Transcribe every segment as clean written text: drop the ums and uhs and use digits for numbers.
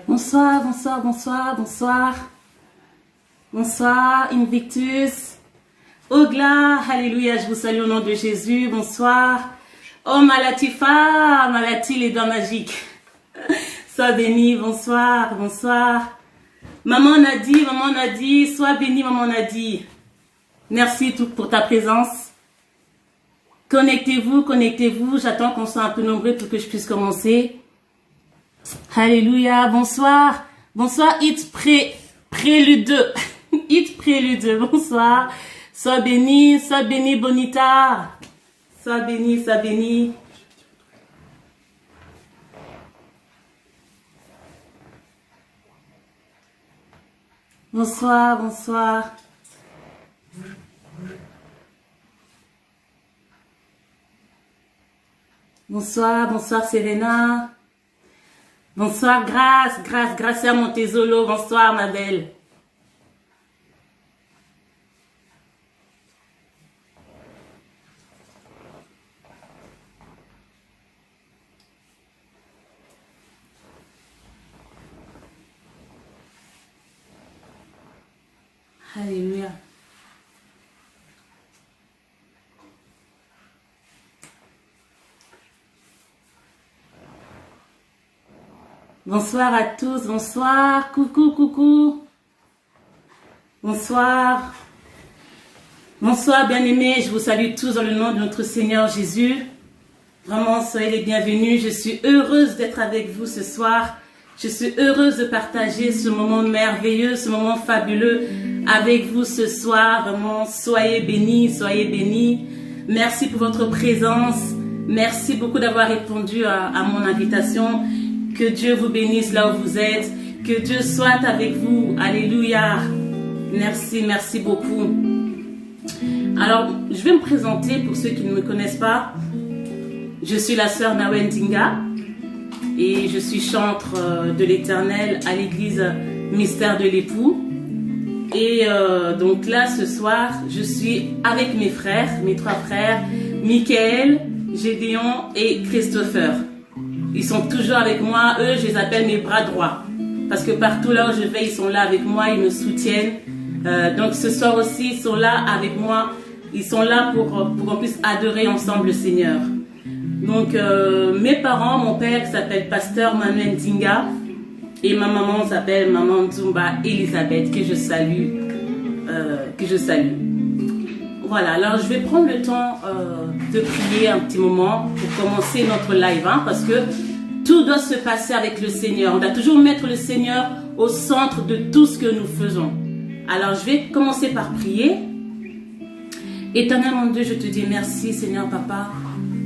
Bonsoir, bonsoir, bonsoir, bonsoir. Bonsoir, Invictus. Ogla, alléluia, je vous salue au nom de Jésus. Bonsoir. Oh, Malatifa, Malati, les doigts magiques. Sois béni, bonsoir, bonsoir. Maman Nadi, sois béni, maman Nadi. Merci pour ta présence. Connectez-vous, connectez-vous. J'attends qu'on soit un peu nombreux pour que je puisse commencer. Alléluia, bonsoir. Bonsoir, Hit Prélude. Hit Prélude, bonsoir. Sois béni, Bonita. Sois béni, sois béni. Bonsoir, bonsoir. Bonsoir, bonsoir Serena. Bonsoir Grâce à Montezolo. Bonsoir ma belle. Alléluia. Bonsoir à tous, bonsoir, coucou, coucou. Bonsoir. Bonsoir bien-aimés, je vous salue tous dans le nom de notre Seigneur Jésus. Vraiment, soyez les bienvenus. Je suis heureuse d'être avec vous ce soir. Je suis heureuse de partager ce moment merveilleux, ce moment fabuleux avec vous ce soir. Vraiment, soyez bénis, soyez bénis. Merci pour votre présence. Merci beaucoup d'avoir répondu à mon invitation. Que Dieu vous bénisse là où vous êtes. Que Dieu soit avec vous. Alléluia. Merci, merci beaucoup. Alors, je vais me présenter pour ceux qui ne me connaissent pas. Je suis la sœur Nawendinga et je suis chantre de l'Éternel à l'église Mystère de l'Époux. Et donc là, ce soir, je suis avec mes frères, mes trois frères, Michael, Gédéon et Christopher. Ils sont toujours avec moi. Eux, je les appelle mes bras droits. Parce que partout là où je vais, ils sont là avec moi. Ils me soutiennent. Donc ce soir aussi, ils sont là avec moi. Ils sont là pour qu'on puisse adorer ensemble le Seigneur. Donc mes parents, mon père s'appelle Pasteur Manuel Tinga. Et ma maman s'appelle Maman Zumba Elisabeth, que je salue. Voilà, alors je vais prendre le temps de prier un petit moment pour commencer notre live, hein, parce que tout doit se passer avec le Seigneur. On doit toujours mettre le Seigneur au centre de tout ce que nous faisons. Alors je vais commencer par prier. Éternel mon Dieu, je te dis merci Seigneur Papa.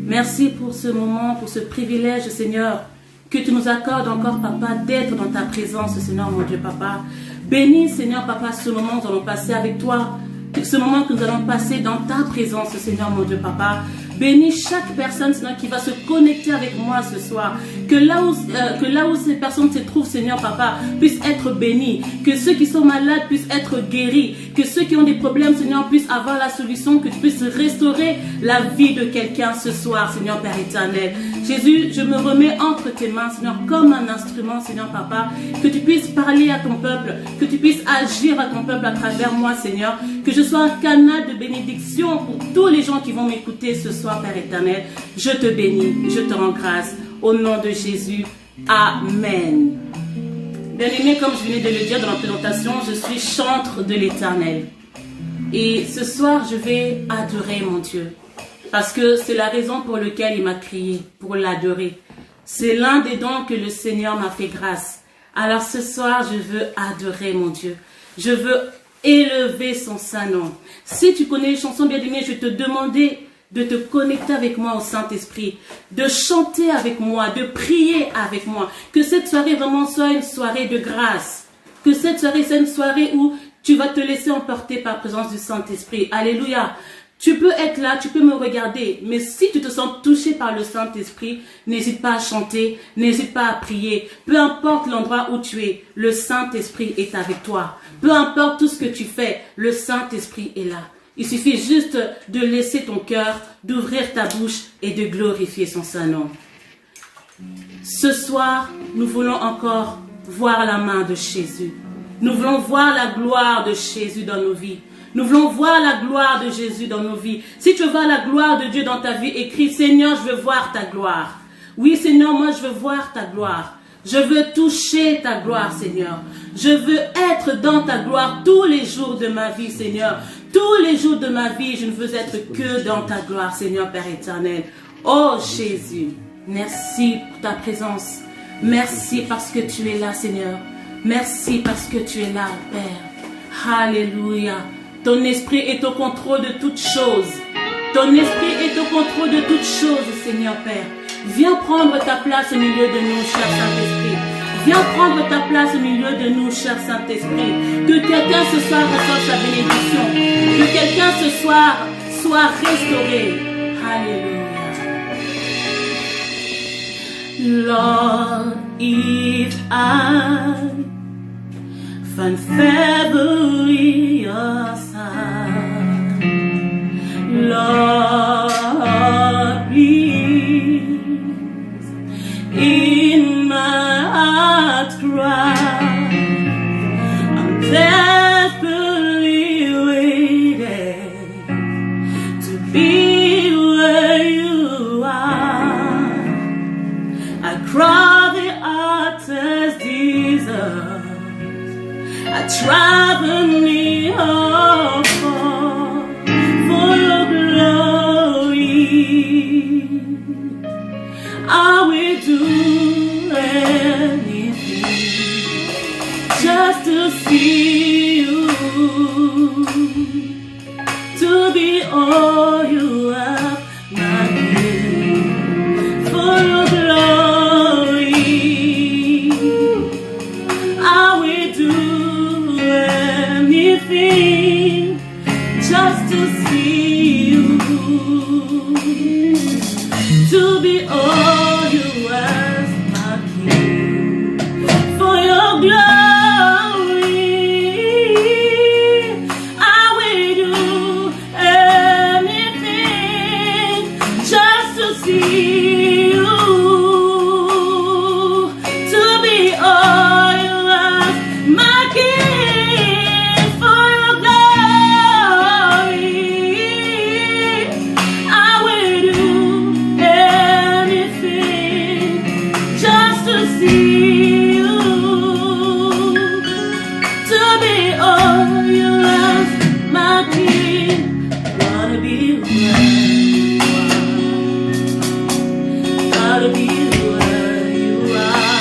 Merci pour ce moment, pour ce privilège Seigneur, que tu nous accordes encore Papa d'être dans ta présence Seigneur mon Dieu Papa. Bénis Seigneur Papa ce moment que nous allons passer avec toi. Ce moment que nous allons passer dans ta présence, Seigneur mon Dieu Papa. Bénis chaque personne, Seigneur, qui va se connecter avec moi ce soir. Que là où ces personnes se trouvent, Seigneur Papa, puissent être bénis. Que ceux qui sont malades puissent être guéris. Que ceux qui ont des problèmes, Seigneur, puissent avoir la solution. Que tu puisses restaurer la vie de quelqu'un ce soir, Seigneur Père éternel. Jésus, je me remets entre tes mains, Seigneur, comme un instrument, Seigneur Papa. Que tu puisses parler à ton peuple. Que tu puisses agir à ton peuple à travers moi, Seigneur. Que je sois un canal de bénédiction pour tous les gens qui vont m'écouter ce soir, Père éternel. Je te bénis, je te rends grâce. Au nom de Jésus, Amen. Bien-aimés, comme je venais de le dire dans la présentation, je suis chantre de l'Éternel. Et ce soir, je vais adorer mon Dieu. Parce que c'est la raison pour laquelle il m'a créé, pour l'adorer. C'est l'un des dons que le Seigneur m'a fait grâce. Alors ce soir, je veux adorer mon Dieu. Je veux élever son saint nom. Si tu connais les chansons bien-aimées, je vais te demander de te connecter avec moi au Saint-Esprit, de chanter avec moi, de prier avec moi. Que cette soirée vraiment soit une soirée de grâce. Que cette soirée soit une soirée où tu vas te laisser emporter par la présence du Saint-Esprit. Alléluia. Tu peux être là, tu peux me regarder, mais si tu te sens touché par le Saint-Esprit, n'hésite pas à chanter, n'hésite pas à prier. Peu importe l'endroit où tu es, le Saint-Esprit est avec toi. Peu importe tout ce que tu fais, le Saint-Esprit est là. Il suffit juste de laisser ton cœur, d'ouvrir ta bouche et de glorifier son saint nom. Ce soir, nous voulons encore voir la main de Jésus. Nous voulons voir la gloire de Jésus dans nos vies. Nous voulons voir la gloire de Jésus dans nos vies. Si tu veux voir la gloire de Dieu dans ta vie, écris, Seigneur, je veux voir ta gloire. Oui, Seigneur, moi, je veux voir ta gloire. Je veux toucher ta gloire, Seigneur. Je veux être dans ta gloire tous les jours de ma vie, Seigneur. Tous les jours de ma vie, je ne veux être que dans ta gloire, Seigneur, Père éternel. Oh, Jésus, merci pour ta présence. Merci parce que tu es là, Seigneur. Merci parce que tu es là, Père. Alléluia. Ton esprit est au contrôle de toutes choses. Ton esprit est au contrôle de toutes choses, Seigneur Père. Viens prendre ta place au milieu de nous, cher Saint-Esprit. Viens prendre ta place au milieu de nous, cher Saint-Esprit. Que quelqu'un ce soir reçoive sa bénédiction. Que quelqu'un ce soir soit restauré. Alléluia. Lord, if I find favor in your sight, Lord, please, in my heart cry, I'm desperately waiting to be where you are. I cry the artist's desire. I travel near for your glory. I will do anything just to see you, to be all you have, my King, for your glory. I will do anything just to see you, to be all you ask, my King, for your glory. I will do anything just to see you, to be all you ask, my King, for your glory. I will do anything just to see you, to be all you ask, my King. Wanna be where you are. Gotta be where you are.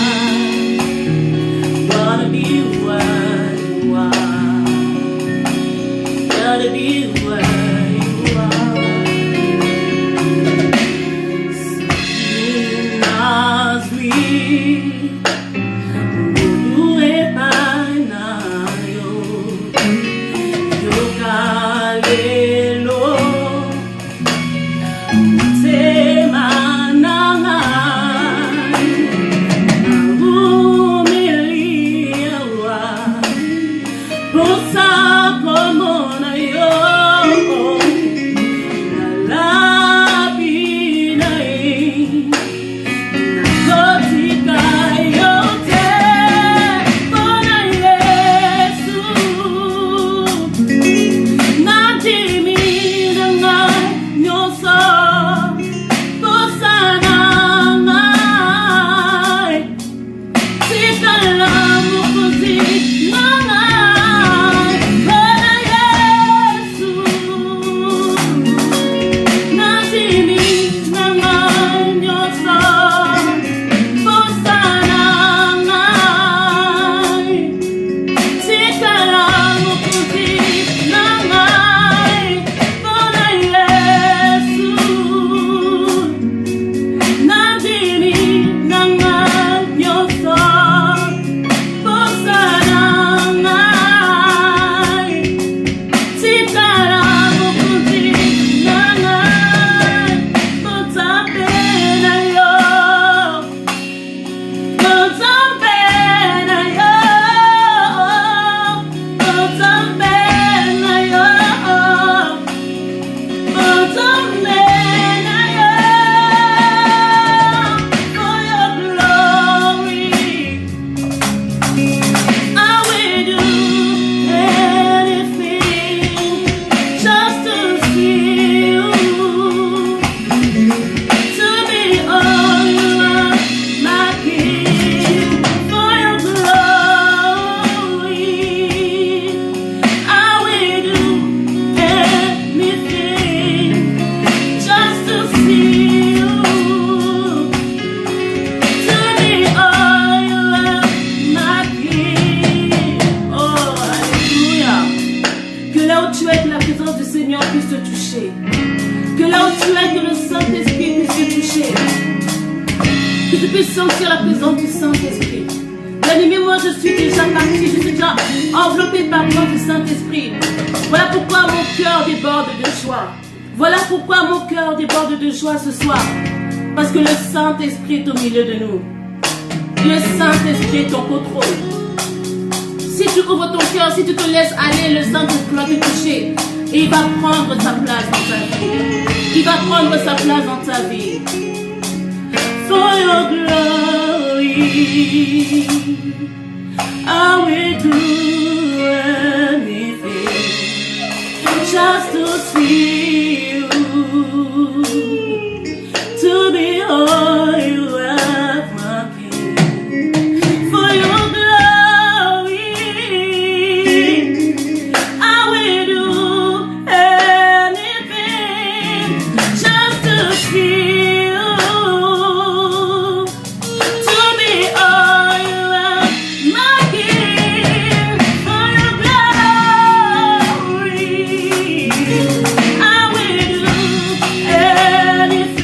Wanna be where you are. Gotta be where you are. As we Your tu puisses sentir la présence du Saint-Esprit. Bien-aimé, moi je suis déjà partie, je suis déjà enveloppée par le du Saint-Esprit. Voilà pourquoi mon cœur déborde de joie. Voilà pourquoi mon cœur déborde de joie ce soir. Parce que le Saint-Esprit est au milieu de nous. Le Saint-Esprit est en contrôle. Si tu ouvres ton cœur, si tu te laisses aller, le Saint-Esprit va te toucher. Et il va prendre sa place dans ta vie. Il va prendre sa place dans ta vie. For your glory, I will do anything just to see you, to be all you have, my King. For your glory, I will do anything just to see you, to be all you have, my King. For your glory, I will do anything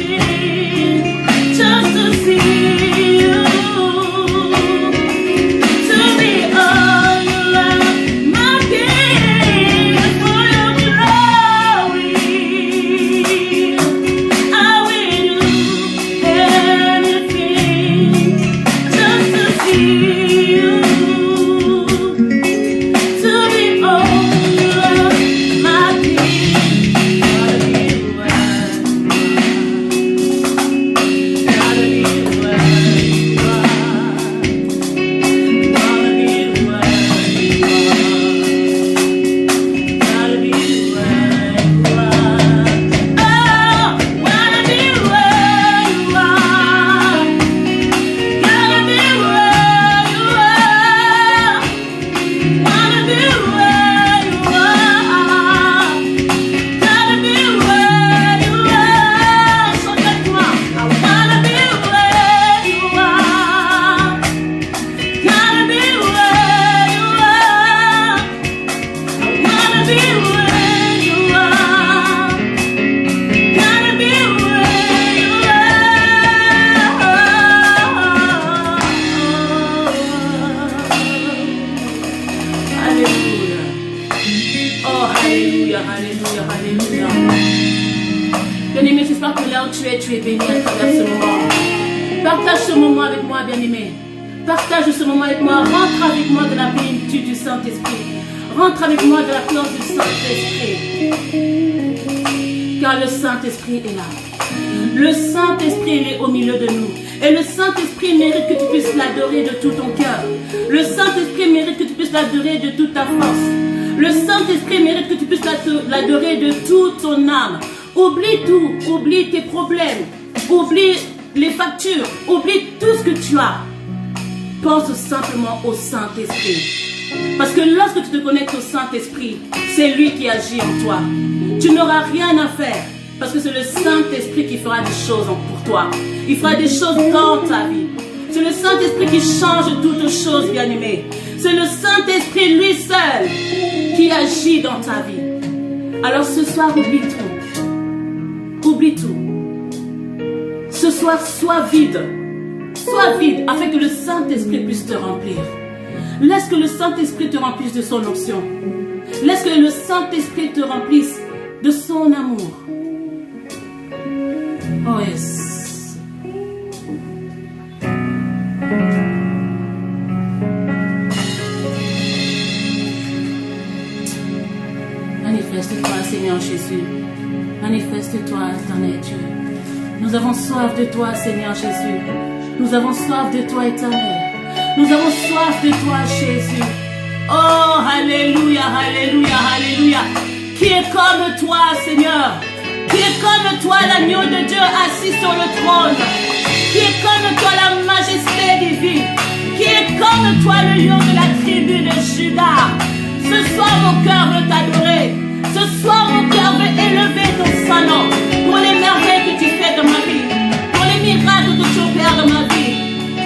just to see you, to be all you have, my King. For your glory, I will do anything just to see you, to be all you have, my King. Gotta be where you are. Gotta be where you are. Gotta be where you are. Oh, wanna be where you are. Gotta be where you are. Wanna be where you are. Gotta be where you are. Chante avec moi. I wanna be where you are. Gotta be where you are. I wanna be where you are. Gotta be where you are. Alléluia. Oh, alléluia, alléluia, alléluia. Bien-aimé, j'espère que là où tu es béni à travers ce moment. Partage ce moment avec moi, bien-aimé. Partage ce moment avec moi. Rentre avec moi dans la plénitude du Saint-Esprit. Rentre avec moi dans la présence du Saint-Esprit. Car le Saint-Esprit est là. Le Saint-Esprit il est au milieu de nous. Et le Saint-Esprit mérite que tu puisses l'adorer de tout ton cœur. Le Saint-Esprit mérite que tu puisses l'adorer de toute ta force. Le Saint-Esprit mérite que tu puisses l'adorer de toute ton âme. Oublie tout. Oublie tes problèmes. Oublie les factures. Oublie tout ce que tu as. Pense simplement au Saint-Esprit. Parce que lorsque tu te connectes au Saint-Esprit, c'est lui qui agit en toi. Tu n'auras rien à faire. Parce que c'est le Saint-Esprit qui fera des choses pour toi. Il fera des choses dans ta vie. C'est le Saint-Esprit qui change toutes choses, bien-aimé. C'est le Saint-Esprit lui seul qui agit dans ta vie. Alors ce soir, oublie tout. Oublie tout. Ce soir, sois vide. Sois vide afin que le Saint-Esprit puisse te remplir. Laisse que le Saint-Esprit te remplisse de son onction. Laisse que le Saint-Esprit te remplisse de son amour. Oh yes. Manifeste-toi, Seigneur Jésus. Manifeste-toi, éternel Dieu. Nous avons soif de toi, Seigneur Jésus. Nous avons soif de toi, éternel. Nous avons soif de toi, Jésus. Oh, alléluia, alléluia, alléluia. Qui est comme toi, Seigneur? Qui est comme toi, l'agneau de Dieu assis sur le trône? Qui est comme toi, la majesté divine? Qui est comme toi, le lion de la tribu de Juda? Ce soir, mon cœur veut t'adorer. Ce soir, mon cœur veut élever ton Saint-Nom pour les merveilles que tu fais dans ma vie, pour les miracles que tu opères dans ma vie.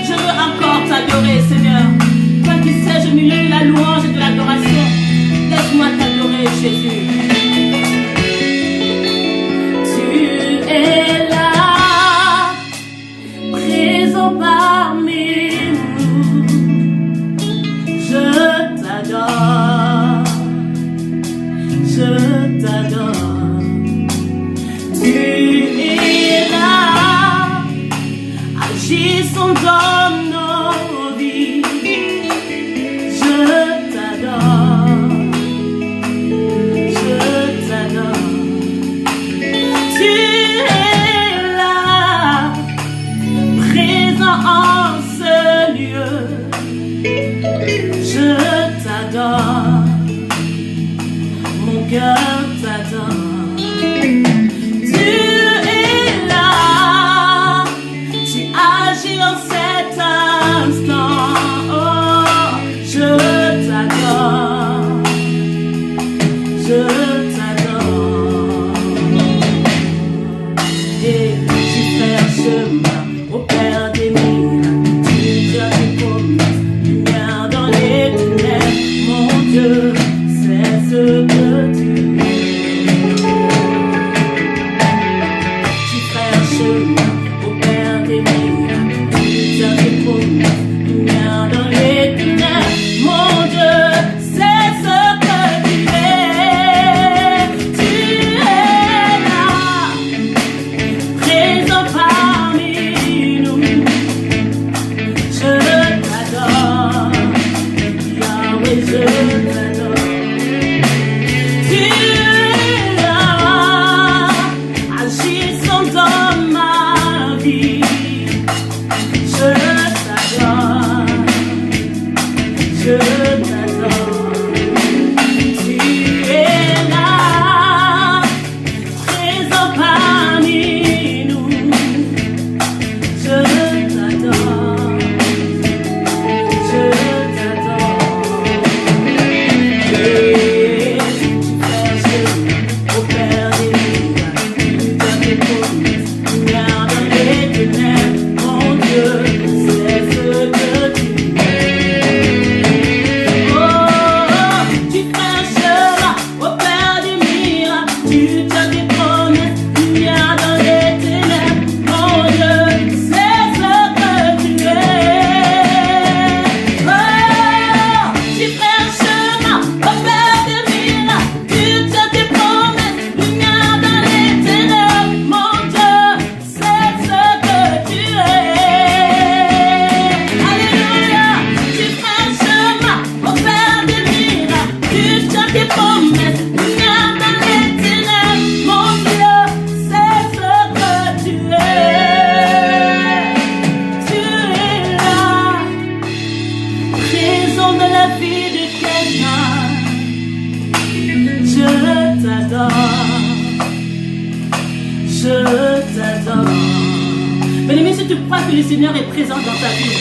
Je veux encore t'adorer, Seigneur. Toi qui sièges au milieu de la louange et de l'adoration, laisse-moi t'adorer, Jésus. Tu es là, présent. présent parmi nous. Je t'adore, je t'adore. Tu es là, agissant dans nos vies. Je t'adore, je t'adore. Tu es là, présent en ce lieu. Je t'adore, mon cœur t'adore. Tu es là, tu agis en cet instant. Oh, je t'adore, je t'adore. Et tu fais un chemin au Père des miracles. Tu as des promesses, lumière dans les ténèbres. Mon Dieu, c'est ce que tu es. Tu fais un chemin au Père des miracles. Tu as des promesses, lumière dans les ténèbres. Mon Dieu, c'est ce que tu es. Tu es là, présent parmi nous. Je t'adore, Yahweh, je t'adore. Tu es là, agissant dans ma vie. Je t'adore, je t'adore. Tu es là, présent parmi nous. Je t'adore, je t'adore. Et tu fais un chemin au Père des miracles. Tu as des promesses, lumière dans les ténèbres. Mon Dieu, c'est ce que tu es. Oh, tu fais un chemin au Père des miracles. Tu as des promesses, lumière dans les ténèbres. Mon Dieu, c'est ce que tu es. Oh, tu fais un chemin au Père des miracles. Tu as des promesses, lumière dans les ténèbres. Mon Dieu, c'est ce que tu es. Alléluia. Tu fais un chemin au Père des miracles. Tu as des promesses, lumière dans les ténèbres. Mon Dieu, c'est ce que tu es. Tu es là, présent dans la vie de quelqu'un. Je t'adore, je t'adore. Bien-aimé, si tu crois que le Seigneur est présent dans ta vie,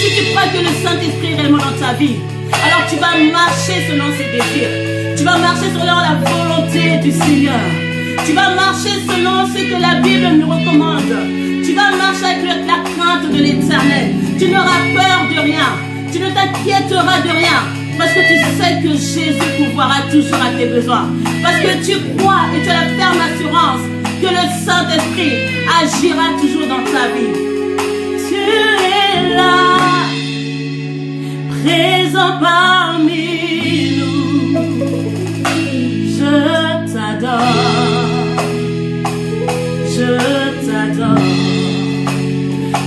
si tu crois que le Saint-Esprit est réellement dans ta vie, alors tu vas marcher selon ses désirs. Tu vas marcher selon la volonté du Seigneur. Tu vas marcher selon ce que la Bible nous recommande. Tu vas marcher avec la crainte de l'Éternel. Tu n'auras peur de rien. Tu ne t'inquiéteras de rien. Parce que tu sais que Jésus pourvoira toujours à tes besoins. Parce que tu crois et tu as la ferme assurance que le Saint-Esprit agira toujours dans ta vie. Tu es là, présent parmi nous. Je t'adore, je t'adore.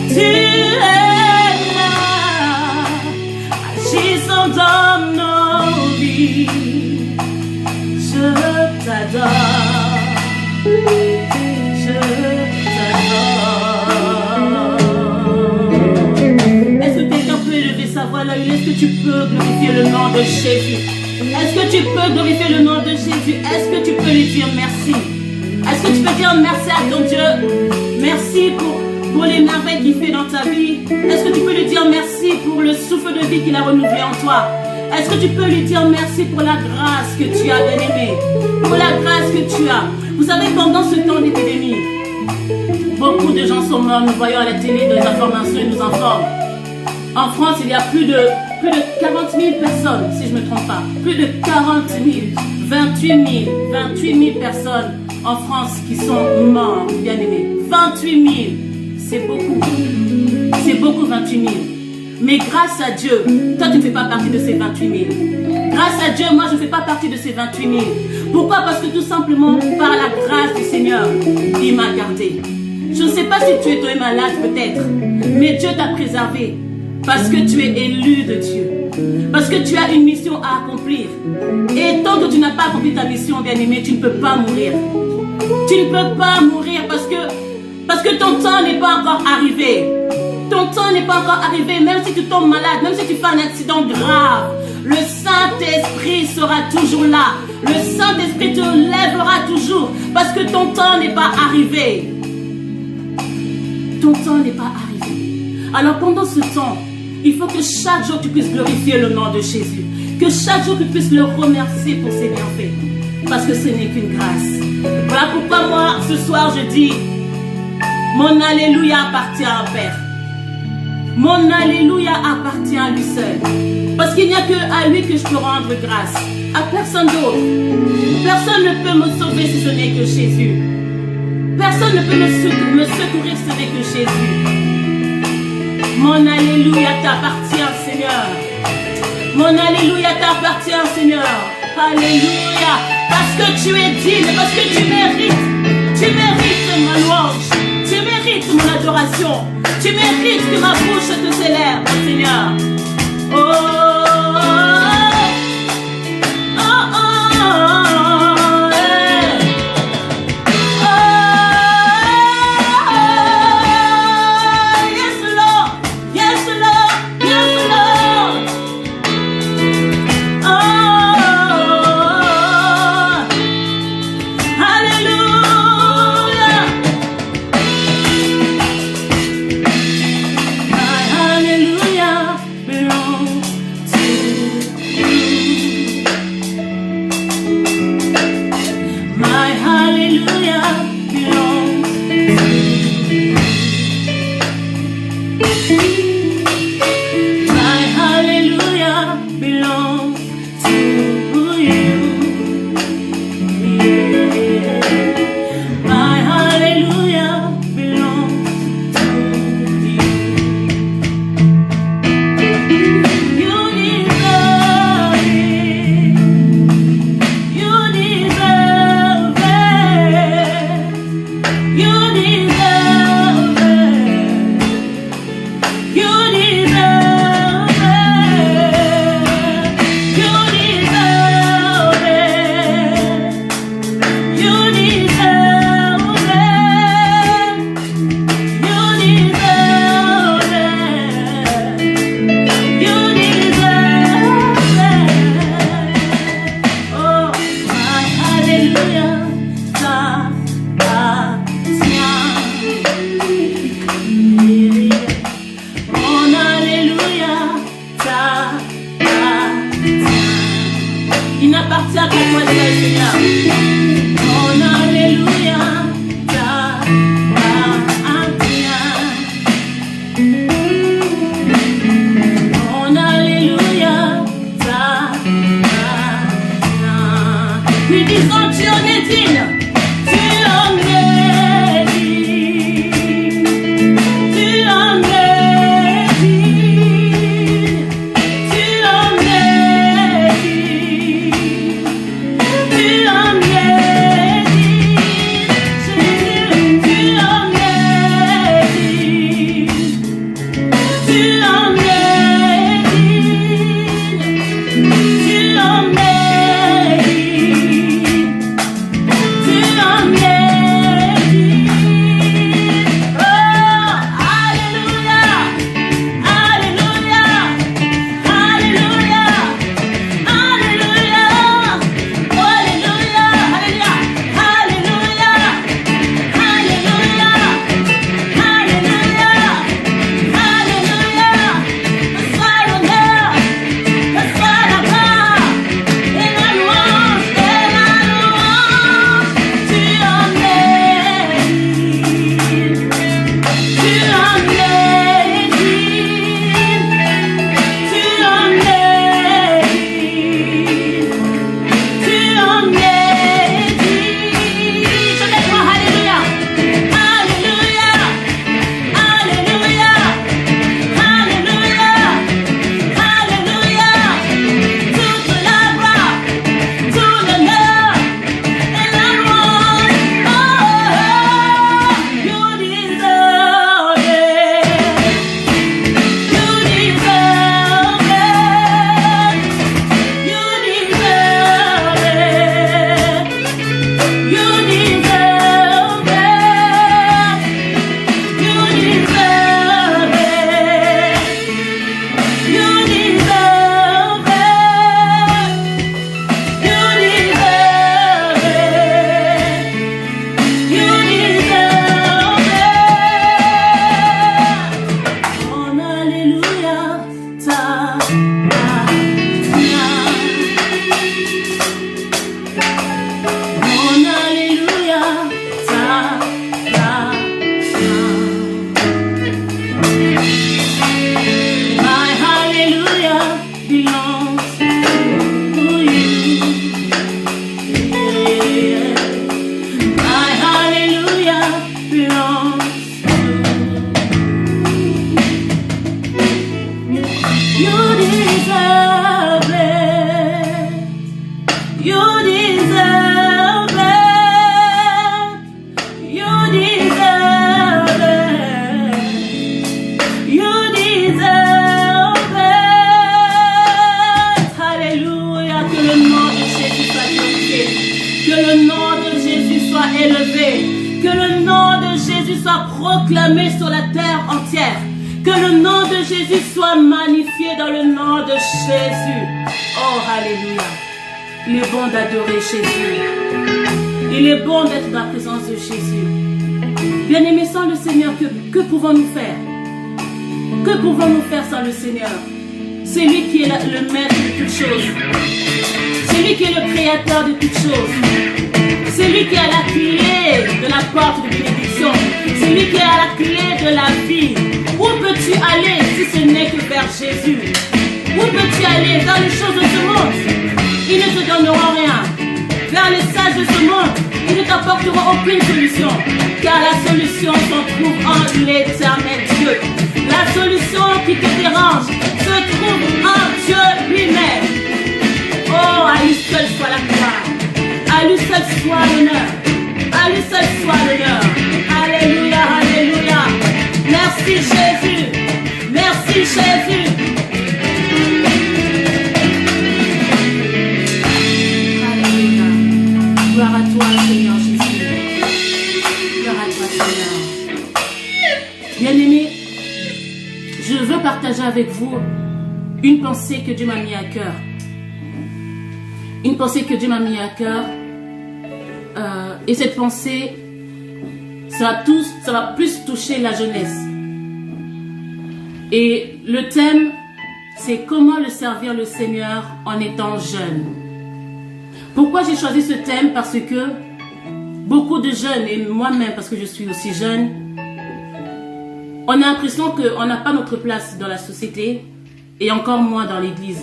Tu es là, agissant dans nos vies. Je t'adore, je t'adore. Est-ce que quelqu'un peut élever sa voix là? Est-ce que tu peux glorifier le nom de Jésus? Est-ce que tu peux glorifier le nom de Jésus? Est-ce que tu peux lui dire merci? Est-ce que tu peux dire merci à ton Dieu? Merci pour les merveilles qu'il fait dans ta vie. Est-ce que tu peux lui dire merci pour le souffle de vie qu'il a renouvelé en toi? Est-ce que tu peux lui dire merci pour la grâce que tu as, bien-aimé? Pour la grâce que tu as. Vous savez, pendant ce temps d'épidémie, beaucoup de gens sont morts. Nous voyons à la télé, dans les informations, ils nous informent. En France, il y a plus de 40 000 personnes, si je ne me trompe pas. Plus de 40 000, 28 000 personnes en France qui sont morts, bien aimés. 28 000, c'est beaucoup. C'est 28 000. Mais grâce à Dieu, toi tu ne fais pas partie de ces 28 000. Grâce à Dieu, moi je ne fais pas partie de ces 28 000. Pourquoi? Parce que tout simplement, par la grâce du Seigneur, il m'a gardé. Je ne sais pas si tu es tombé malade peut-être, mais Dieu t'a préservé. Parce que tu es élu de Dieu. Parce que tu as une mission à accomplir. Et tant que tu n'as pas accompli ta mission, bien-aimé, tu ne peux pas mourir. Tu ne peux pas mourir parce que ton temps n'est pas encore arrivé. Ton temps n'est pas encore arrivé. Même si tu tombes malade, même si tu fais un accident grave, le Saint-Esprit sera toujours là. Le Saint-Esprit te lèvera toujours parce que ton temps n'est pas arrivé. Ton temps n'est pas arrivé. Alors pendant ce temps, il faut que chaque jour tu puisses glorifier le nom de Jésus. Que chaque jour tu puisses le remercier pour ses bienfaits. Parce que ce n'est qu'une grâce. Voilà pourquoi moi, ce soir, je dis, mon alléluia appartient au Père. Mon alléluia appartient à lui seul. Parce qu'il n'y a que à lui que je peux rendre grâce. À personne d'autre. Personne ne peut me sauver si ce n'est que Jésus. Personne ne peut me secourir si ce n'est que Jésus. Mon alléluia t'appartient, Seigneur. Mon alléluia t'appartient, Seigneur. Alléluia. Parce que tu es digne, parce que tu mérites. Tu mérites ma louange. Tu mérites mon adoration. Tu mérites que ma bouche te célèbre, Seigneur. Oh, oh, oh, oh, oh, hey. Mon proclamé sur la terre entière. Que le nom de Jésus soit magnifié dans le nom de Jésus. Oh, alléluia. Il est bon d'adorer Jésus. Il est bon d'être dans la présence de Jésus. Bien-aimés, sans le Seigneur, que pouvons-nous faire? Que pouvons-nous faire sans le Seigneur? C'est lui qui est le maître de toutes choses. C'est lui qui est le créateur de toutes choses. C'est lui qui a la clé de la porte de bénédiction. C'est lui qui a la clé de la vie. Où peux-tu aller si ce n'est que vers Jésus? Où peux-tu aller? Dans les choses de ce monde, ils ne te donneront rien. Vers les sages de ce monde, ils ne t'apporteront aucune solution. Car la solution se trouve en l'éternel Dieu. La solution qui te dérange se trouve en Dieu lui-même. Oh, à lui seul soit la gloire. À lui seul soit l'honneur. À lui seul soit l'honneur. Alléluia, alléluia. Merci Jésus. Merci Jésus. Alléluia. Gloire à toi Seigneur Jésus. Gloire à toi Seigneur. Bien-aimés, je veux partager avec vous une pensée que Dieu m'a mis à cœur. Une pensée que Dieu m'a mis à cœur. Et cette pensée, ça va plus toucher la jeunesse. Et le thème, c'est comment le servir le Seigneur en étant jeune. Pourquoi j'ai choisi ce thème? Parce que beaucoup de jeunes, et moi-même parce que je suis aussi jeune, on a l'impression qu'on n'a pas notre place dans la société et encore moins dans l'église.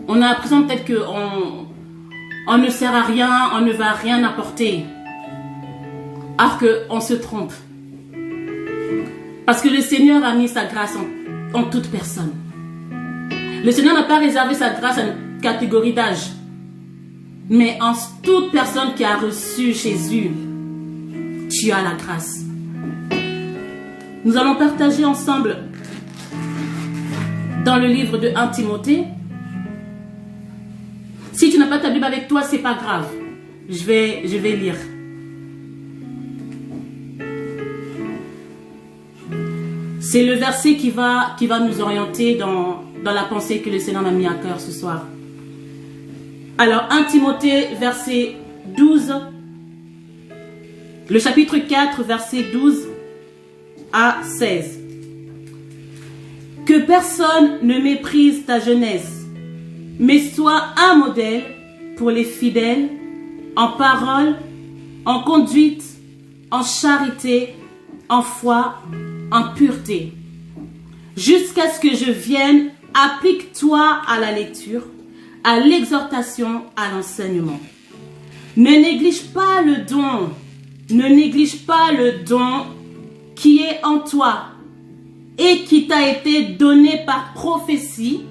On a l'impression peut-être qu'on ne sert à rien, on ne va rien apporter. Alors qu'on se trompe. Parce que le Seigneur a mis sa grâce en toute personne. Le Seigneur n'a pas réservé sa grâce à une catégorie d'âge. Mais en toute personne qui a reçu Jésus, tu as la grâce. Nous allons partager ensemble dans le livre de 1 Timothée. Si tu n'as pas ta Bible avec toi, c'est pas grave. Je vais lire. C'est le verset qui va nous orienter dans la pensée que le Seigneur m'a mis à cœur ce soir. Alors, 1 Timothée, verset 12. Le chapitre 4, verset 12 à 16. Que personne ne méprise ta jeunesse, mais sois un modèle pour les fidèles, en parole, en conduite, en charité, en foi, en pureté. Jusqu'à ce que je vienne, applique-toi à la lecture, à l'exhortation, à l'enseignement. Ne néglige pas le don, ne néglige pas le don qui est en toi et qui t'a été donné par prophétie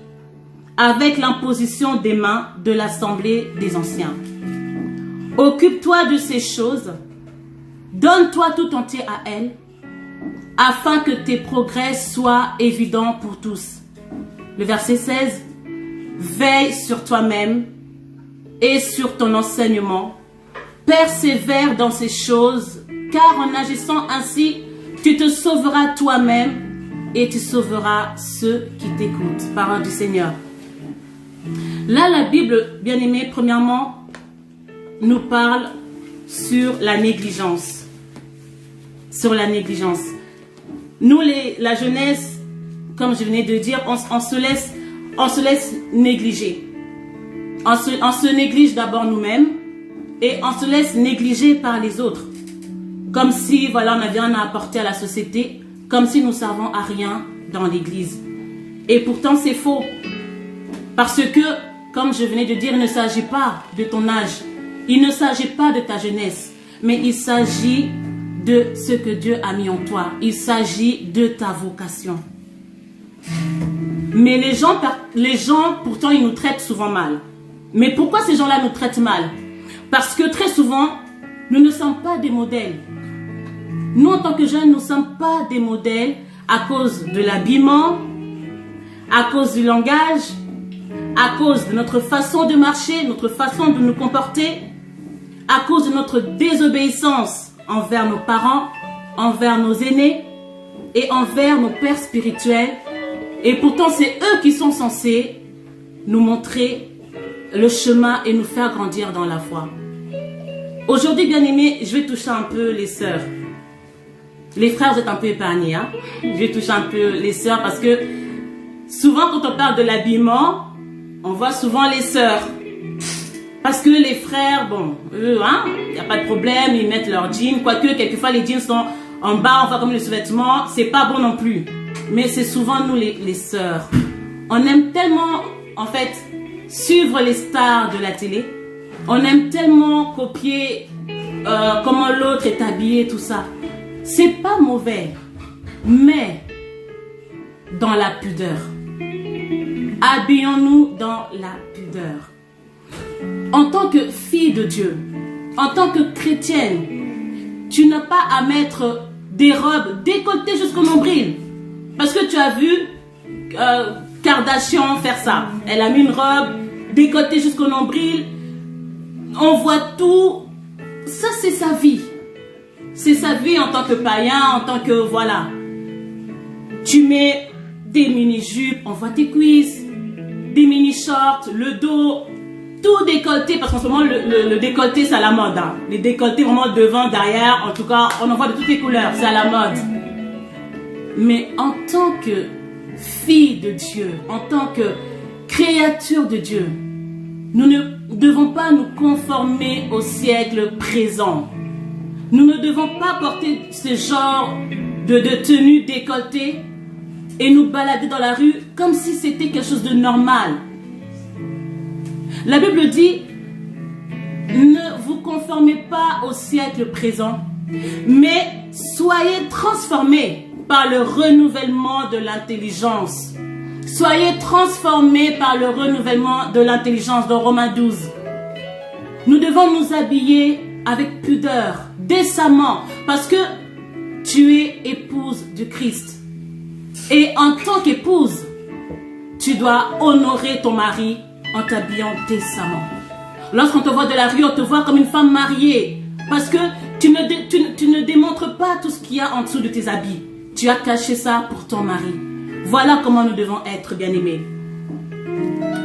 avec l'imposition des mains de l'assemblée des anciens. Occupe-toi de ces choses, donne-toi tout entier à elles, afin que tes progrès soient évidents pour tous. Le verset 16, veille sur toi-même et sur ton enseignement, persévère dans ces choses, car en agissant ainsi, tu te sauveras toi-même et tu sauveras ceux qui t'écoutent. Parole du Seigneur. Là, la Bible, bien aimée, premièrement, nous parle sur la négligence. Sur la négligence. Nous, la jeunesse, comme je venais de dire, on se laisse négliger. On se néglige d'abord nous-mêmes et on se laisse négliger par les autres. Comme si, voilà, on n'avait rien à apporter à la société, comme si nous ne servons à rien dans l'église. Et pourtant, c'est faux. Parce que, comme je venais de dire, il ne s'agit pas de ton âge. Il ne s'agit pas de ta jeunesse. Mais il s'agit de ce que Dieu a mis en toi. Il s'agit de ta vocation. Mais les gens, pourtant, ils nous traitent souvent mal. Mais pourquoi ces gens-là nous traitent mal? Parce que très souvent, nous ne sommes pas des modèles. Nous, en tant que jeunes, nous ne sommes pas des modèles à cause de l'habillement, à cause du langage, à cause de notre façon de marcher, notre façon de nous comporter, à cause de notre désobéissance envers nos parents, envers nos aînés, et envers nos pères spirituels. Et pourtant, c'est eux qui sont censés nous montrer le chemin et nous faire grandir dans la foi. Aujourd'hui, bien aimés, je vais toucher un peu les sœurs. Les frères, vous êtes un peu épargnés. Hein? Je vais toucher un peu les sœurs parce que souvent, quand on parle de l'habillement, on voit souvent les sœurs. Parce que les frères, bon, eux, hein, il n'y a pas de problème, ils mettent leurs jeans. Quoique, quelquefois, les jeans sont en bas, on voit comme les sous-vêtements. C'est pas bon non plus. Mais c'est souvent nous, les sœurs. On aime tellement, en fait, suivre les stars de la télé. On aime tellement copier comment l'autre est habillé, tout ça. C'est pas mauvais, mais dans la pudeur. Habillons-nous dans la pudeur. En tant que fille de Dieu, en tant que chrétienne, tu n'as pas à mettre des robes décolletées jusqu'au nombril. Parce que tu as vu Kardashian faire ça. Elle a mis une robe décolletée jusqu'au nombril. On voit tout. Ça, c'est sa vie. C'est sa vie en tant que païen, en tant que, voilà. Tu mets des mini-jupes, on voit tes cuisses, des mini-shorts, le dos, tout décolleté, parce qu'en ce moment, le décolleté, c'est à la mode. Hein. Les décolletés vraiment devant, derrière, en tout cas, on en voit de toutes les couleurs, c'est à la mode. Mais en tant que fille de Dieu, en tant que créature de Dieu, nous ne devons pas nous conformer au siècle présent. Nous ne devons pas porter ce genre de tenue décolletée et nous balader dans la rue comme si c'était quelque chose de normal. La Bible dit, ne vous conformez pas au siècle présent, mais soyez transformés par le renouvellement de l'intelligence. Soyez transformés par le renouvellement de l'intelligence dans Romains 12. Nous devons nous habiller avec pudeur, décemment, parce que tu es épouse du Christ. Et en tant qu'épouse, tu dois honorer ton mari en t'habillant décemment. Lorsqu'on te voit de la rue, on te voit comme une femme mariée, parce que tu ne démontres pas tout ce qu'il y a en dessous de tes habits. Tu as caché ça pour ton mari. Voilà comment nous devons être, bien-aimés.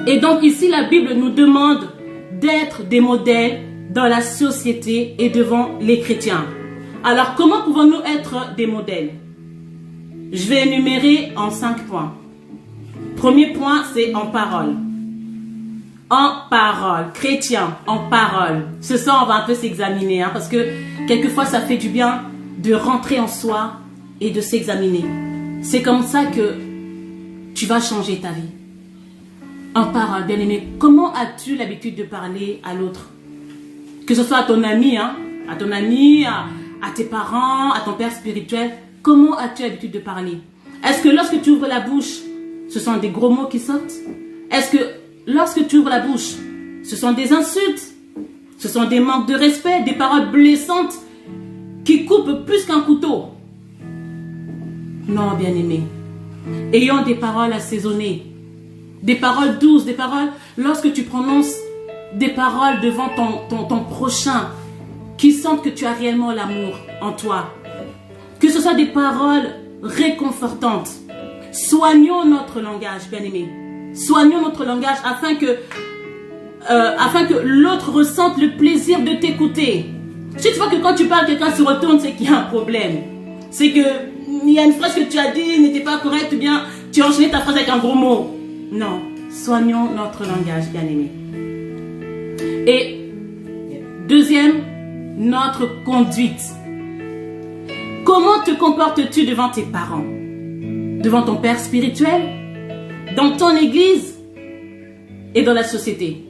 Et donc ici, la Bible nous demande d'être des modèles dans la société et devant les chrétiens. Alors, comment pouvons-nous être des modèles? Je vais énumérer en 5 points. Premier point, c'est en parole. En parole. Chrétien, en parole. Ce soir, on va un peu s'examiner, hein, parce que quelquefois, ça fait du bien de rentrer en soi et de s'examiner. C'est comme ça que tu vas changer ta vie. En parole, bien aimé. Comment as-tu l'habitude de parler à l'autre? Que ce soit à ton ami, hein, à ton ami, à tes parents, à ton père spirituel. Comment as-tu l'habitude de parler? Est-ce que lorsque tu ouvres la bouche, ce sont des gros mots qui sortent? Est-ce que lorsque tu ouvres la bouche, ce sont des insultes? Ce sont des manques de respect, des paroles blessantes qui coupent plus qu'un couteau? Non, bien-aimé. Ayons des paroles assaisonnées, des paroles douces, des paroles, lorsque tu prononces des paroles devant ton prochain, qui sentent que tu as réellement l'amour en toi. Que ce soit des paroles réconfortantes. Soignons notre langage, bien-aimé. Soignons notre langage afin que l'autre ressente le plaisir de t'écouter. Si tu vois que quand tu parles, quelqu'un se retourne, c'est qu'il y a un problème. C'est que il y a une phrase que tu as dit n'était pas correcte, ou bien tu as enchaîné ta phrase avec un gros mot. Non, soignons notre langage, bien-aimé. Et deuxième, notre conduite. Comment te comportes-tu devant tes parents? Devant ton père spirituel? Dans ton église? Et dans la société?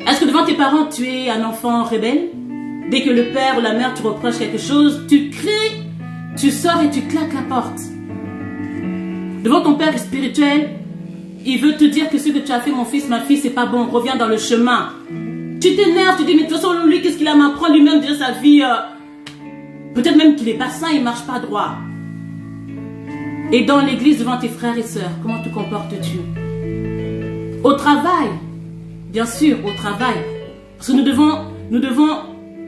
Est-ce que devant tes parents, tu es un enfant rebelle? Dès que le père ou la mère te reproche quelque chose, tu cries, tu sors et tu claques la porte. Devant ton père spirituel, il veut te dire que ce que tu as fait, mon fils, ma fille, c'est pas bon, reviens dans le chemin. Tu t'énerves, tu dis, mais de toute façon, lui, qu'est-ce qu'il a à m'apprendre lui-même déjà sa vie peut-être même qu'il n'est pas sain, il ne marche pas droit. Et dans l'église, devant tes frères et sœurs, comment te comportes-tu? Au travail, bien sûr, au travail. Parce que nous devons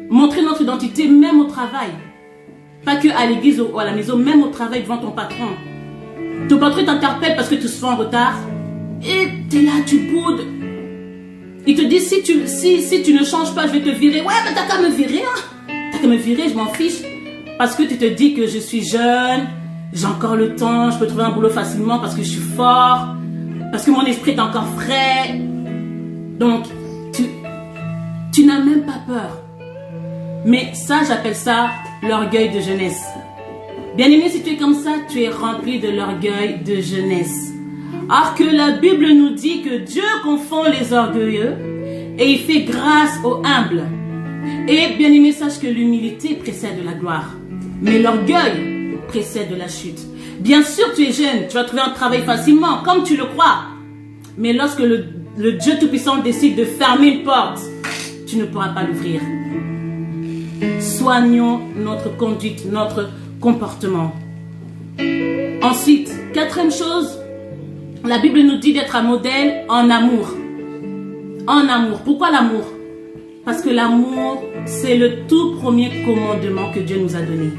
montrer notre identité même au travail. Pas que à l'église ou à la maison, même au travail devant ton patron. Ton patron t'interpelle parce que tu sois en retard. Et tu es là, tu boudes. Il te dit, si tu ne changes pas, je vais te virer. Ouais, mais t'as qu'à me virer. Hein. T'as qu'à me virer, je m'en fiche. Parce que tu te dis que je suis jeune, j'ai encore le temps, je peux trouver un boulot facilement parce que je suis fort, parce que mon esprit est encore frais. Donc, tu n'as même pas peur. Mais ça, j'appelle ça l'orgueil de jeunesse. Bien-aimé, si tu es comme ça, tu es rempli de l'orgueil de jeunesse. Alors que la Bible nous dit que Dieu confond les orgueilleux et il fait grâce aux humbles. Et bien-aimé, sache que l'humilité précède la gloire. Mais l'orgueil précède la chute. Bien sûr, tu es jeune, tu vas trouver un travail facilement, comme tu le crois. Mais lorsque le Dieu Tout-Puissant décide de fermer une porte, tu ne pourras pas l'ouvrir. Soignons notre conduite, notre comportement. Ensuite, quatrième chose, la Bible nous dit d'être un modèle en amour. En amour. Pourquoi l'amour? Parce que l'amour, c'est le tout premier commandement que Dieu nous a donné.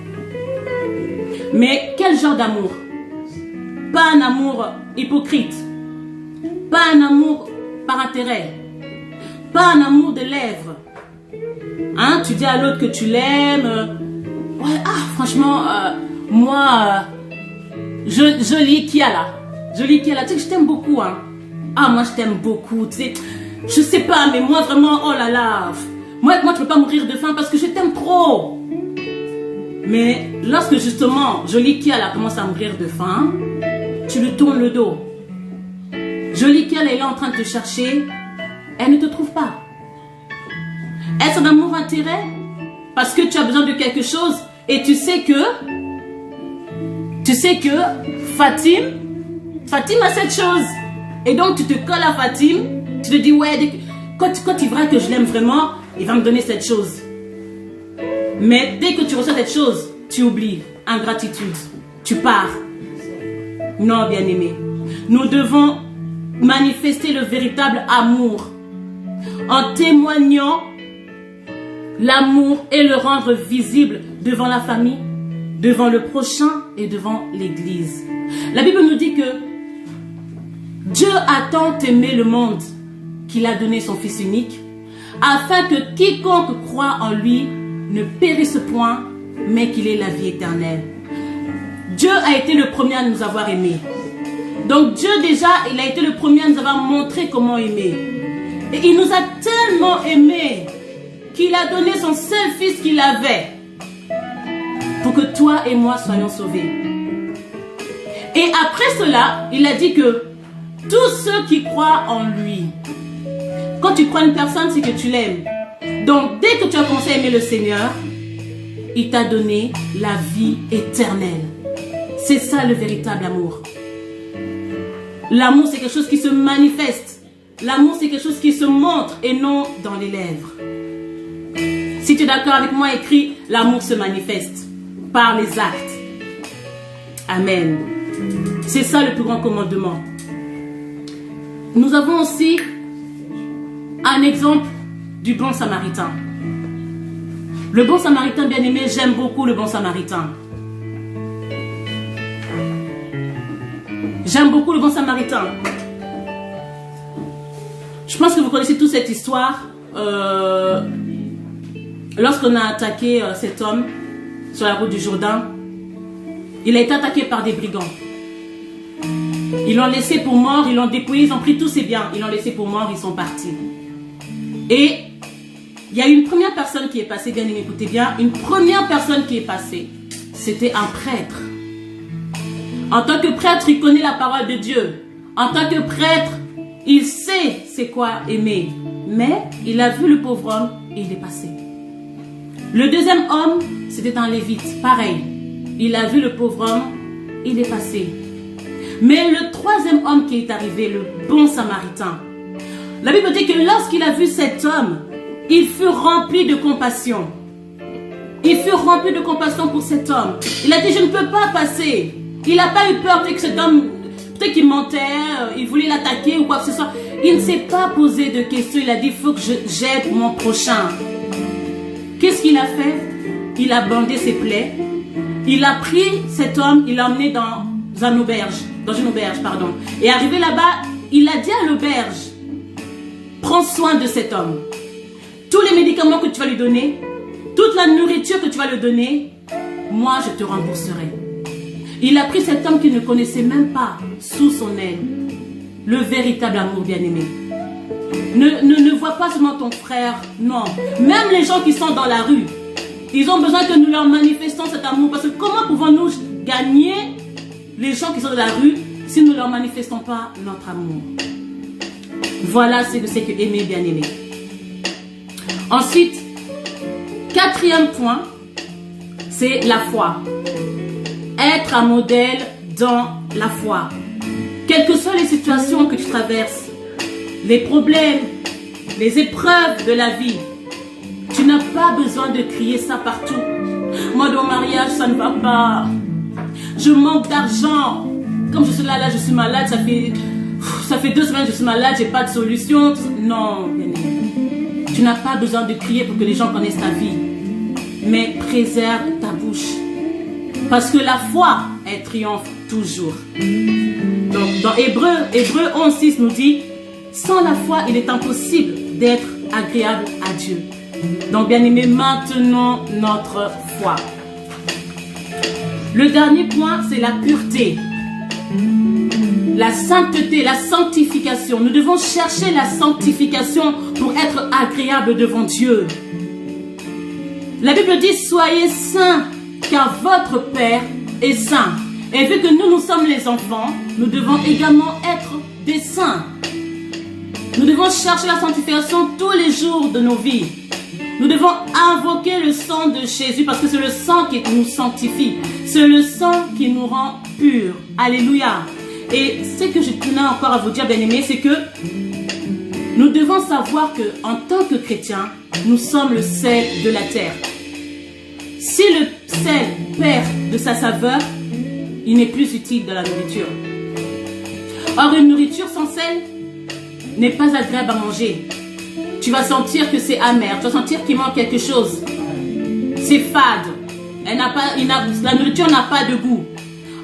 Mais quel genre d'amour? Pas un amour hypocrite. Pas un amour par intérêt. Pas un amour de lèvres. Hein, tu dis à l'autre que tu l'aimes. Ouais, franchement, moi, jolie Kiala. Jolie Kiala, tu sais que je t'aime beaucoup. Hein. Moi je t'aime beaucoup. Tu sais, je sais pas, mais moi vraiment, oh là là. Moi je peux pas mourir de faim parce que je t'aime trop. Mais lorsque justement, jolie Kiala commence à mourir de faim, tu lui tournes le dos. Jolie Kiala est là en train de te chercher, elle ne te trouve pas. Est-ce un amour-intérêt? Parce que tu as besoin de quelque chose et tu sais que Fatim a cette chose. Et donc tu te colles à Fatim, tu te dis ouais, quand il verra que je l'aime vraiment, il va me donner cette chose. Mais dès que tu reçois cette chose, tu oublies. Ingratitude. Tu pars. Non, bien-aimé. Nous devons manifester le véritable amour en témoignant l'amour et le rendre visible devant la famille, devant le prochain et devant l'Église. La Bible nous dit que Dieu a tant aimé le monde qu'il a donné son Fils unique, afin que quiconque croit en lui ne périsse point, mais qu'il ait la vie éternelle. Dieu a été le premier à nous avoir aimés. Donc Dieu déjà, il a été le premier à nous avoir montré comment aimer. Et il nous a tellement aimés qu'il a donné son seul Fils qu'il avait pour que toi et moi soyons sauvés. Et après cela, il a dit que tous ceux qui croient en lui, quand tu crois en une personne, c'est que tu l'aimes. Donc, dès que tu as commencé à aimer le Seigneur, il t'a donné la vie éternelle. C'est ça le véritable amour. L'amour, c'est quelque chose qui se manifeste. L'amour, c'est quelque chose qui se montre et non dans les lèvres. Si tu es d'accord avec moi, écris, l'amour se manifeste par les actes. Amen. C'est ça le plus grand commandement. Nous avons aussi un exemple du bon samaritain. Le bon samaritain, bien aimé, j'aime beaucoup le bon samaritain. J'aime beaucoup le bon samaritain. Je pense que vous connaissez toute cette histoire. Lorsqu'on a attaqué cet homme sur la route du Jourdain, il a été attaqué par des brigands. Ils l'ont laissé pour mort, ils l'ont dépouillé, ils ont pris tous ses biens, ils l'ont laissé pour mort, ils sont partis. Et il y a une première personne qui est passée, bien écoutez bien, une première personne qui est passée, c'était un prêtre. En tant que prêtre, il connaît la parole de Dieu. En tant que prêtre, il sait c'est quoi aimer. Mais il a vu le pauvre homme et il est passé. Le deuxième homme, c'était un lévite, pareil. Il a vu le pauvre homme, il est passé. Mais le troisième homme qui est arrivé, le bon samaritain, la Bible dit que lorsqu'il a vu cet homme, il fut rempli de compassion. Il fut rempli de compassion pour cet homme. Il a dit, je ne peux pas passer. Il n'a pas eu peur que cet homme, peut-être qu'il mentait, il voulait l'attaquer ou quoi que ce soit. Il ne s'est pas posé de questions. Il a dit, il faut que j'aide mon prochain. Qu'est-ce qu'il a fait? Il a bandé ses plaies il a pris cet homme, il l'a emmené dans une auberge, pardon. Et arrivé là-bas, il a dit à l'auberge, prends soin de cet homme. Tous les médicaments que tu vas lui donner, toute la nourriture que tu vas lui donner, moi je te rembourserai. Il a pris cet homme qu'il ne connaissait même pas sous son aile. Le véritable amour, bien-aimé. Ne vois pas seulement ton frère, non. Même les gens qui sont dans la rue, ils ont besoin que nous leur manifestions cet amour. Parce que comment pouvons-nous gagner les gens qui sont dans la rue si nous ne leur manifestons pas notre amour? Voilà ce que c'est que aimer, bien-aimé. Ensuite, quatrième point, c'est la foi. Être un modèle dans la foi. Quelles que soient les situations que tu traverses, les problèmes, les épreuves de la vie, tu n'as pas besoin de crier ça partout. Moi, dans mon mariage, ça ne va pas. Je manque d'argent. Comme je suis là, je suis malade, ça fait 2 semaines que je suis malade, j'ai pas de solution. Non, bien-aimé. Tu n'as pas besoin de crier pour que les gens connaissent ta vie. Mais préserve ta bouche. Parce que la foi, elle triomphe toujours. Donc, dans Hébreux 11:6 nous dit, sans la foi, il est impossible d'être agréable à Dieu. Donc, bien aimé, maintenons notre foi. Le dernier point, c'est la pureté. La sainteté, la sanctification. Nous devons chercher la sanctification pour être agréable devant Dieu. La Bible dit, soyez saints, car votre Père est saint. Et vu que nous sommes les enfants, nous devons également être des saints. Nous devons chercher la sanctification tous les jours de nos vies. Nous devons invoquer le sang de Jésus parce que c'est le sang qui nous sanctifie. C'est le sang qui nous rend purs. Alléluia. Et ce que je tenais encore à vous dire, bien-aimés, c'est que nous devons savoir qu'en tant que chrétiens, nous sommes le sel de la terre. Si le sel perd de sa saveur, il n'est plus utile dans la nourriture. Or, une nourriture sans sel n'est pas agréable à manger. Tu vas sentir que c'est amer, tu vas sentir qu'il manque quelque chose. C'est fade. La nourriture n'a pas de goût.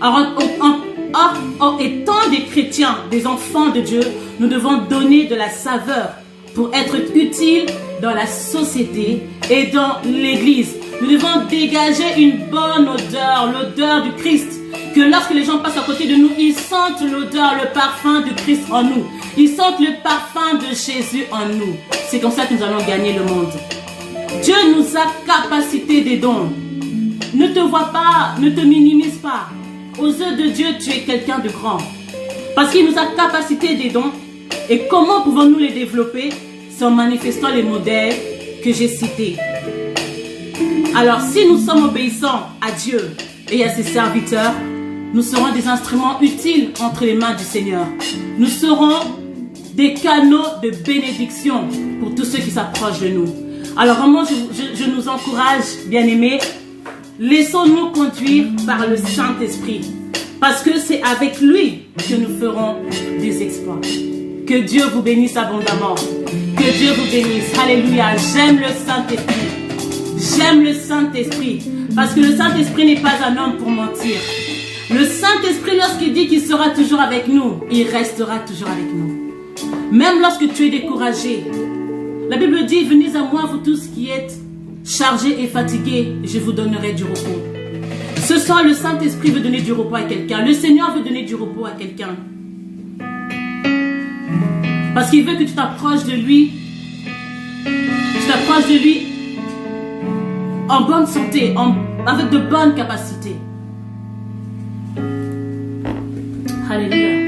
Or, étant des chrétiens, des enfants de Dieu, nous devons donner de la saveur pour être utiles dans la société et dans l'église. Nous devons dégager une bonne odeur, l'odeur du Christ. Que lorsque les gens passent à côté de nous, ils sentent l'odeur, le parfum du Christ en nous. Ils sentent le parfum de Jésus en nous. C'est comme ça que nous allons gagner le monde. Dieu nous a capacité des dons. Ne te vois pas, ne te minimise pas. Aux yeux de Dieu, tu es quelqu'un de grand. Parce qu'il nous a capacité des dons. Et comment pouvons-nous les développer? C'est en manifestant les modèles que j'ai cités. Alors, si nous sommes obéissants à Dieu et à ses serviteurs, nous serons des instruments utiles entre les mains du Seigneur. Nous serons des canaux de bénédiction pour tous ceux qui s'approchent de nous. Alors vraiment, je nous encourage, bien-aimés, laissons-nous conduire par le Saint-Esprit. Parce que c'est avec lui que nous ferons des exploits. Que Dieu vous bénisse abondamment. Que Dieu vous bénisse. Alléluia. J'aime le Saint-Esprit. J'aime le Saint-Esprit. Parce que le Saint-Esprit n'est pas un homme pour mentir. Le Saint-Esprit, lorsqu'il dit qu'il sera toujours avec nous, il restera toujours avec nous. Même lorsque tu es découragé, la Bible dit, venez à moi, vous tous qui êtes chargés et fatigués, je vous donnerai du repos. Ce soir, le Saint-Esprit veut donner du repos à quelqu'un. Le Seigneur veut donner du repos à quelqu'un. Parce qu'il veut que tu t'approches de lui. Tu t'approches de lui en bonne santé, avec de bonnes capacités. Alléluia.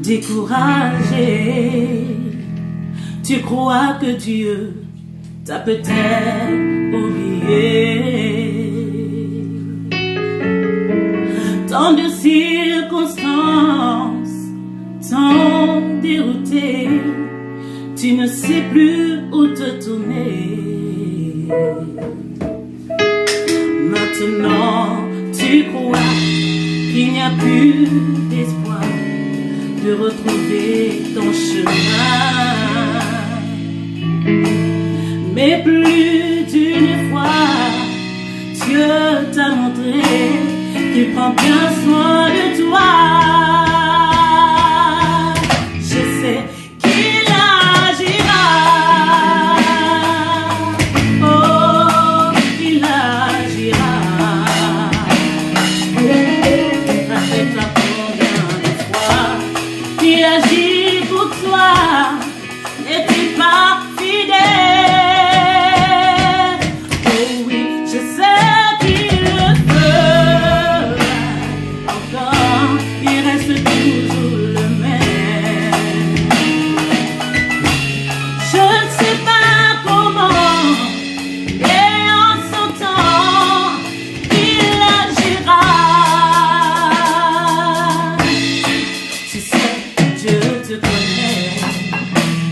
Découragé, tu crois que Dieu t'a peut-être oublié. Tant de circonstances t'ont dérouté, tu ne sais plus où te tourner. Maintenant, tu crois qu'il n'y a plus d'espoir. de retrouver ton chemin. Mais plus d'une fois, Dieu t'a montré qu'il prend bien soin de toi. Je sais qu'il agira. Oh, il agira. Rappelle-toi combien de fois il agit pour toi. N'est-il pas fidèle? Oh oui, je sais qu'il le fera encore. Il reste toujours le même. Je ne sais pas comment, mais en son temps, il agira. Tu sais, Dieu te connaît,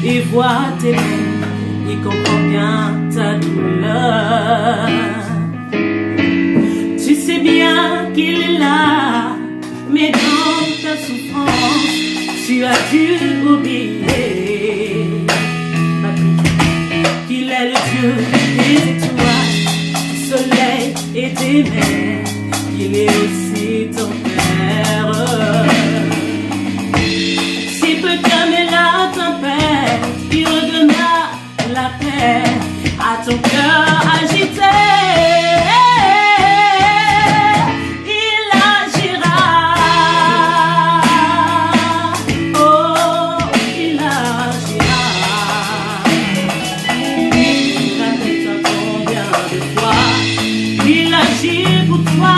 il voit tes peines, il comprend bien ta douleur. Tu sais bien qu'il est là, mais dans ta souffrance, tu as dû oublier qu'il est le Dieu des étoiles, du soleil et des mers, qu'il est aussi ton Père. S'il peut calmer la tempête, il redonnera la paix à ton cœur agité. Il agira. Oh, il agira. Rappelle-toi combien de fois il agit pour toi.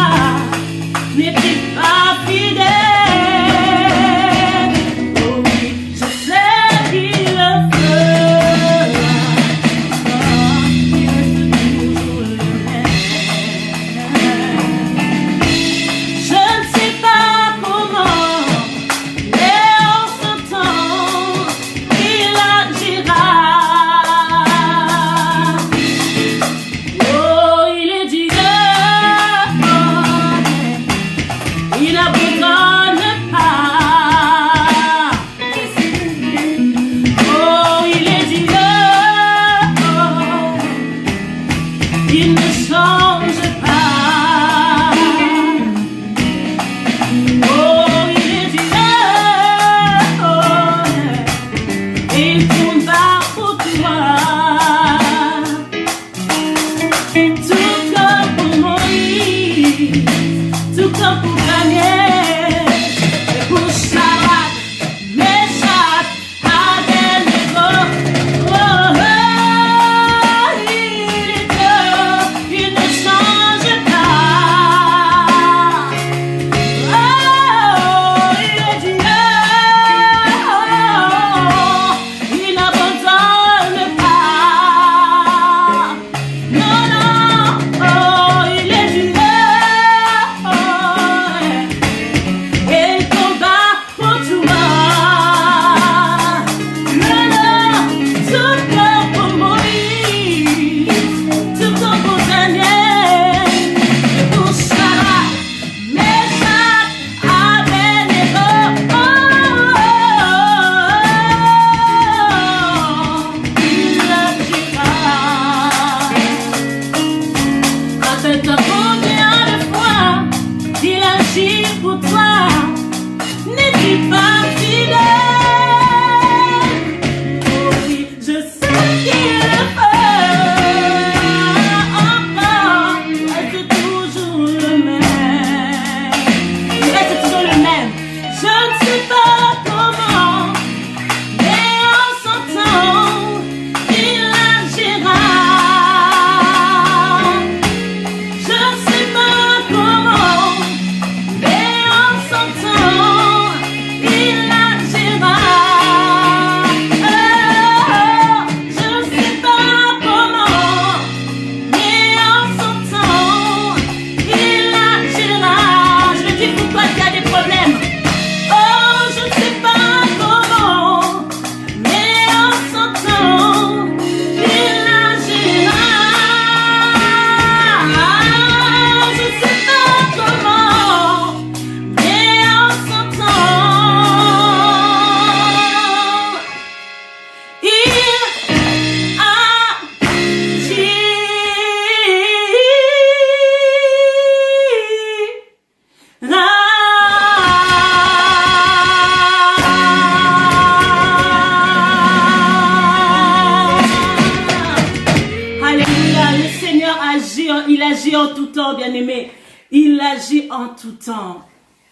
agit en tout temps, bien-aimé. Il agit en tout temps.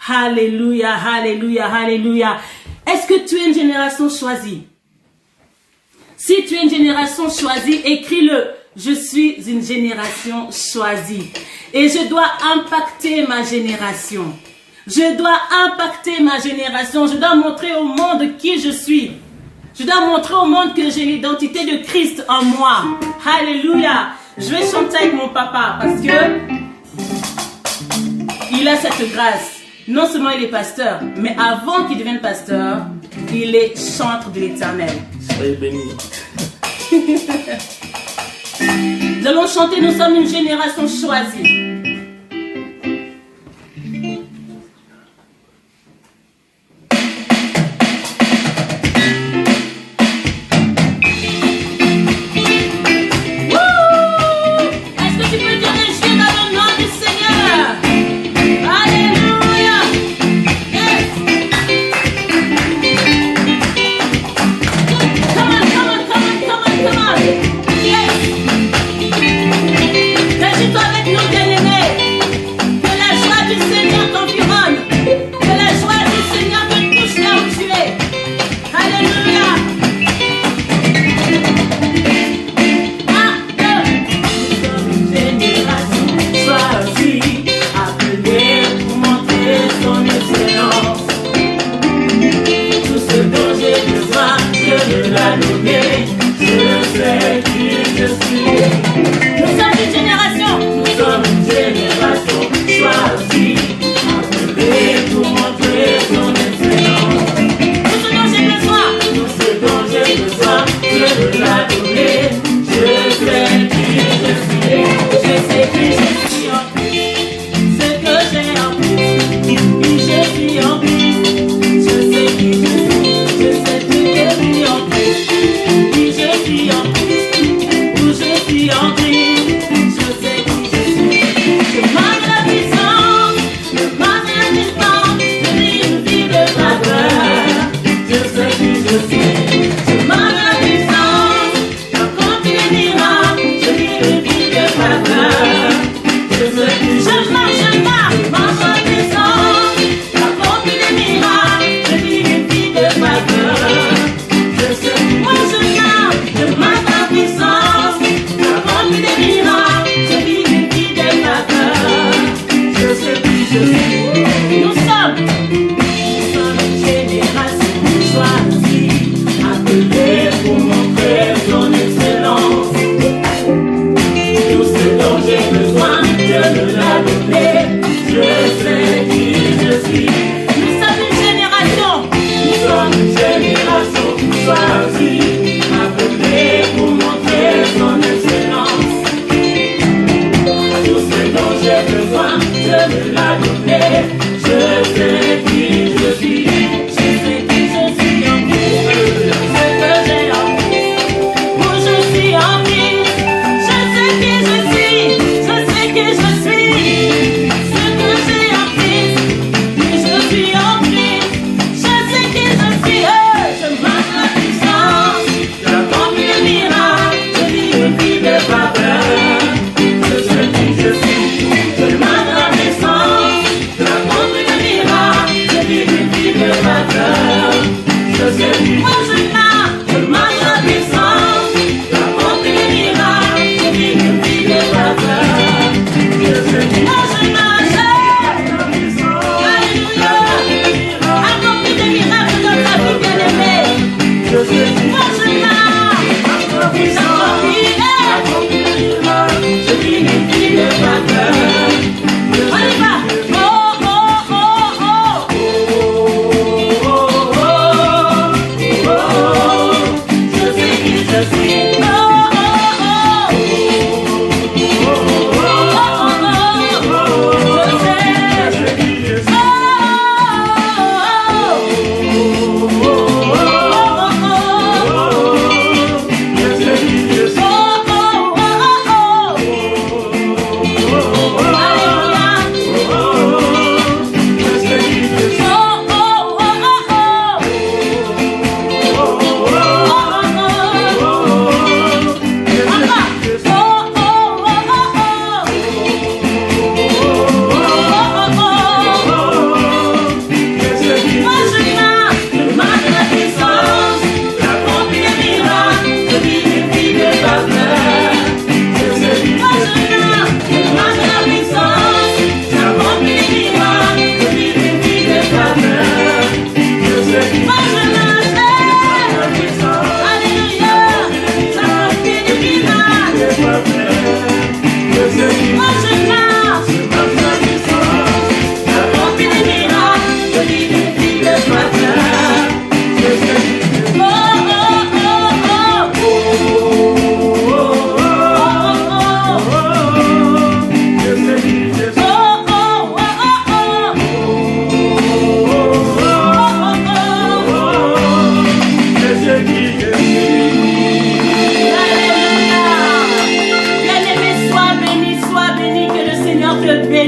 Alléluia, alléluia, alléluia. Est-ce que tu es une génération choisie? Si tu es une génération choisie, écris-le. Je suis une génération choisie. Et je dois impacter ma génération. Je dois impacter ma génération. Je dois montrer au monde qui je suis. Je dois montrer au monde que j'ai l'identité de Christ en moi. Alléluia. Je vais chanter avec mon papa parce que il a cette grâce. Non seulement il est pasteur, mais avant qu'il devienne pasteur, il est chantre de l'Éternel. Soyez béni. Nous allons chanter, nous sommes une génération choisie.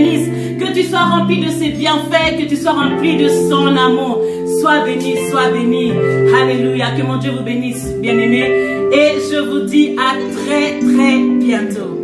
bénisse, que tu sois rempli de ses bienfaits, que tu sois rempli de son amour. Sois béni, sois béni. Alléluia, que mon Dieu vous bénisse, bien-aimés. Et je vous dis à très, très bientôt.